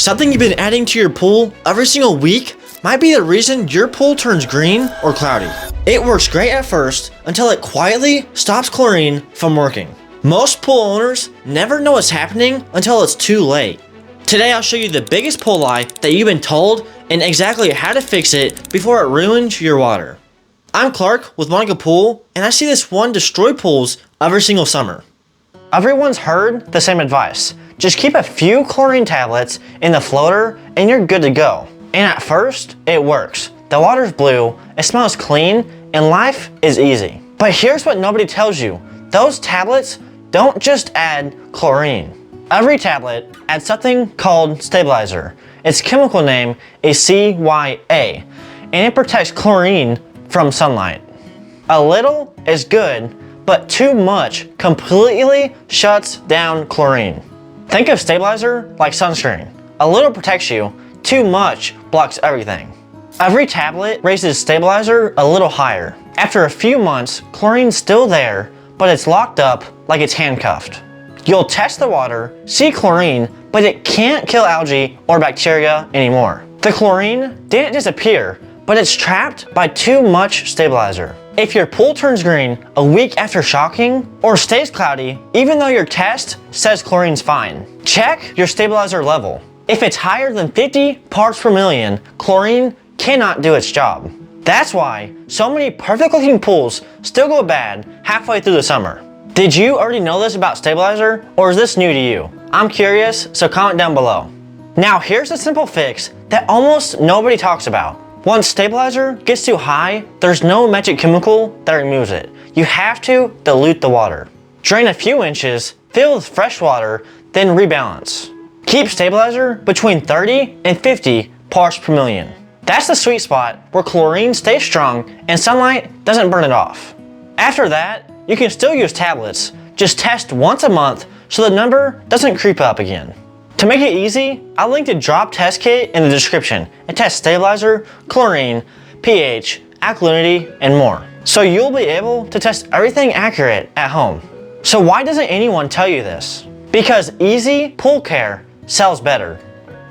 Something you've been adding to your pool every single week might be the reason your pool turns green or cloudy. It works great at first until it quietly stops chlorine from working. Most pool owners never know what's happening until it's too late. Today I'll show you the biggest pool lie that you've been told and exactly how to fix it before it ruins your water. I'm Clark with Monaco Pool, and I see this one destroy pools every single summer. Everyone's heard the same advice. Just keep a few chlorine tablets in the floater and you're good to go. And at first, it works. The water's blue, it smells clean, and life is easy. But here's what nobody tells you. Those tablets don't just add chlorine. Every tablet adds something called stabilizer. Its chemical name is CYA, and it protects chlorine from sunlight. A little is good, but too much completely shuts down chlorine. Think of stabilizer like sunscreen. A little protects you, too much blocks everything. Every tablet raises stabilizer a little higher. After a few months, chlorine's still there, but it's locked up like it's handcuffed. You'll test the water, see chlorine, but it can't kill algae or bacteria anymore. The chlorine didn't disappear, but it's trapped by too much stabilizer. If your pool turns green a week after shocking or stays cloudy, even though your test says chlorine's fine, check your stabilizer level. If it's higher than 50 parts per million, chlorine cannot do its job. That's why so many perfect looking pools still go bad halfway through the summer. Did you already know this about stabilizer, or is this new to you? I'm curious, so comment down below. Now here's a simple fix that almost nobody talks about. Once stabilizer gets too high, there's no magic chemical that removes it. You have to dilute the water. Drain a few inches, fill with fresh water, then rebalance. Keep stabilizer between 30 and 50 parts per million. That's the sweet spot where chlorine stays strong and sunlight doesn't burn it off. After that, you can still use tablets. Just test once a month so the number doesn't creep up again. To make it easy, I'll link the drop test kit in the description. It tests stabilizer, chlorine, pH, alkalinity, and more. So you'll be able to test everything accurate at home. So why doesn't anyone tell you this? Because easy pool care sells better.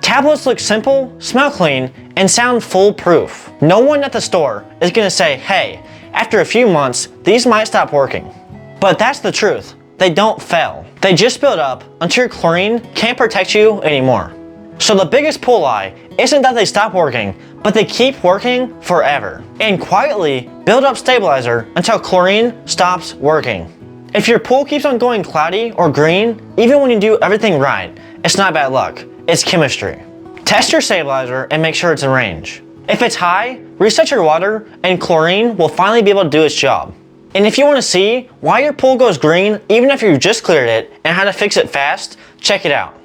Tablets look simple, smell clean, and sound foolproof. No one at the store is gonna say, hey, after a few months, these might stop working. But that's the truth. They don't fail. They just build up until your chlorine can't protect you anymore. So the biggest pool lie isn't that they stop working, but they keep working forever and quietly build up stabilizer until chlorine stops working. If your pool keeps on going cloudy or green, even when you do everything right, it's not bad luck, it's chemistry. Test your stabilizer and make sure it's in range. If it's high, reset your water and chlorine will finally be able to do its job. And if you want to see why your pool goes green even after you just cleared it and how to fix it fast, check it out.